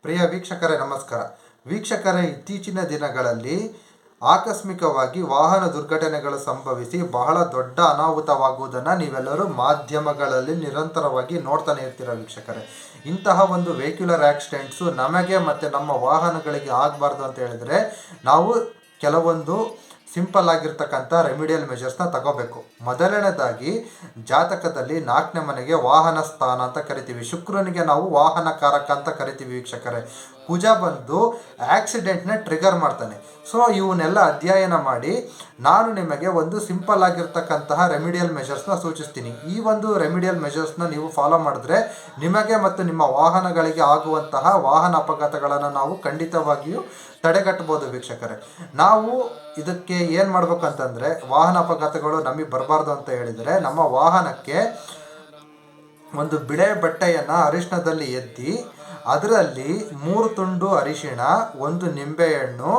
ಪ್ರಿಯ ವೀಕ್ಷಕರೇ ನಮಸ್ಕಾರ. ವೀಕ್ಷಕರೇ, ಇತ್ತೀಚಿನ ದಿನಗಳಲ್ಲಿ ಆಕಸ್ಮಿಕವಾಗಿ ವಾಹನ ದುರ್ಘಟನೆಗಳು ಸಂಭವಿಸಿ ಬಹಳ ದೊಡ್ಡ ಅನಾಹುತವಾಗುವುದನ್ನು ನೀವೆಲ್ಲರೂ ಮಾಧ್ಯಮಗಳಲ್ಲಿ ನಿರಂತರವಾಗಿ ನೋಡ್ತಾನೆ ಇರ್ತೀರ ವೀಕ್ಷಕರೇ. ಇಂತಹ ಒಂದು ವೆಹಿಕ್ಯುಲರ್ ಆಕ್ಸಿಡೆಂಟ್ಸು ನಮಗೆ ಮತ್ತು ನಮ್ಮ ವಾಹನಗಳಿಗೆ ಆಗಬಾರ್ದು ಅಂತ ಹೇಳಿದರೆ ನಾವು ಕೆಲವೊಂದು ಸಿಂಪಲ್ ಆಗಿರ್ತಕ್ಕಂಥ ರೆಮಿಡಿಯಲ್ ಮೆಜರ್ಸ್ನ ತಗೋಬೇಕು. ಮೊದಲನೇದಾಗಿ ಜಾತಕದಲ್ಲಿ 4ನೇ ಮನೆಗೆ ವಾಹನ ಸ್ಥಾನ ಅಂತ ಕರಿತೀವಿ. ಶುಕ್ರನಿಗೆ ನಾವು ವಾಹನ ಕಾರಕ ಅಂತ ಕರಿತೀವಿ ವೀಕ್ಷಕರೇ. ಕುಜ ಬಂದು ಆಕ್ಸಿಡೆಂಟ್ನ ಟ್ರಿಗರ್ ಮಾಡ್ತಾನೆ. ಸೊ ಇವನ್ನೆಲ್ಲ ಅಧ್ಯಯನ ಮಾಡಿ ನಾನು ನಿಮಗೆ ಒಂದು ಸಿಂಪಲ್ ಆಗಿರ್ತಕ್ಕಂತಹ ರೆಮಿಡಿಯಲ್ ಮೆಜರ್ಸ್ನ ಸೂಚಿಸ್ತೀನಿ. ಈ ಒಂದು ರೆಮಿಡಿಯಲ್ ಮೆಜರ್ಸ್ನ ನೀವು ಫಾಲೋ ಮಾಡಿದ್ರೆ ನಿಮಗೆ ಮತ್ತು ನಿಮ್ಮ ವಾಹನಗಳಿಗೆ ಆಗುವಂತಹ ವಾಹನ ಅಪಘಾತಗಳನ್ನು ನಾವು ಖಂಡಿತವಾಗಿಯೂ ತಡೆಗಟ್ಟಬಹುದು ವೀಕ್ಷಕರೇ. ನಾವು ಇದಕ್ಕೆ ಏನು ಮಾಡ್ಬೇಕಂತಂದರೆ, ವಾಹನ ಅಪಘಾತಗಳು ನಮಗೆ ಬರಬಾರ್ದು ಅಂತ ಹೇಳಿದರೆ ನಮ್ಮ ವಾಹನಕ್ಕೆ ಒಂದು ಬಿಳೆ ಬಟ್ಟೆಯನ್ನು ಅರಿಶಿಣದಲ್ಲಿ ಎದ್ದಿ ಅದರಲ್ಲಿ 3 ತುಂಡು ಅರಿಶಿಣ, 1 ನಿಂಬೆಹಣ್ಣು,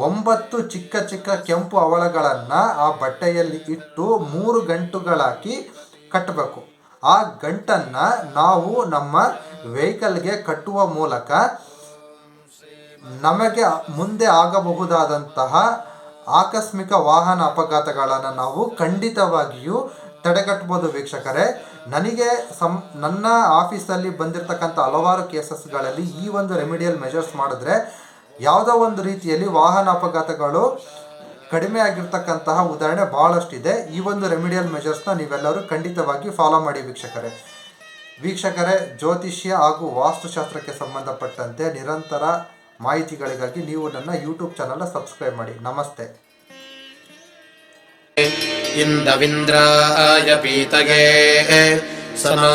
9 ಚಿಕ್ಕ ಚಿಕ್ಕ ಕೆಂಪು ಅವಳಗಳನ್ನು ಆ ಬಟ್ಟೆಯಲ್ಲಿ ಇಟ್ಟು 3 ಗಂಟುಗಳಾಕಿ ಕಟ್ಟಬೇಕು. ಆ ಗಂಟನ್ನು ನಾವು ನಮ್ಮ ವೆಹಿಕಲ್ಗೆ ಕಟ್ಟುವ ಮೂಲಕ ನಮಗೆ ಮುಂದೆ ಆಗಬಹುದಾದಂತಹ ಆಕಸ್ಮಿಕ ವಾಹನ ಅಪಘಾತಗಳನ್ನು ನಾವು ಖಂಡಿತವಾಗಿಯೂ ತಡೆಗಟ್ಟಬಹುದು ವೀಕ್ಷಕರೇ. ನನಗೆ ನನ್ನ ಆಫೀಸಲ್ಲಿ ಬಂದಿರತಕ್ಕಂಥ ಹಲವಾರು ಕೇಸಸ್ಗಳಲ್ಲಿ ಈ ಒಂದು ರೆಮಿಡಿಯಲ್ ಮೆಜರ್ಸ್ ಮಾಡಿದ್ರೆ ಯಾವುದೋ ಒಂದು ರೀತಿಯಲ್ಲಿ ವಾಹನ ಅಪಘಾತಗಳು ಕಡಿಮೆ ಆಗಿರ್ತಕ್ಕಂತಹ ಉದಾಹರಣೆ ಭಾಳಷ್ಟಿದೆ. ಈ ಒಂದು ರೆಮಿಡಿಯಲ್ ಮೆಜರ್ಸ್ನ ನೀವೆಲ್ಲರೂ ಖಂಡಿತವಾಗಿ ಫಾಲೋ ಮಾಡಿ ವೀಕ್ಷಕರೇ. ಜ್ಯೋತಿಷ್ಯ ಹಾಗೂ ವಾಸ್ತುಶಾಸ್ತ್ರಕ್ಕೆ ಸಂಬಂಧಪಟ್ಟಂತೆ ನಿರಂತರ ಮಾಹಿತಿಗಳಿಗಾಗಿ ನೀವು ನನ್ನ ಯೂಟ್ಯೂಬ್ ಚಾನಲ್ನ ಸಬ್ಸ್ಕ್ರೈಬ್ ಮಾಡಿ. ನಮಸ್ತೆ. ಇಂದವಿಂದ್ರಾಯ ಪೀತಯೇ ಸನಾ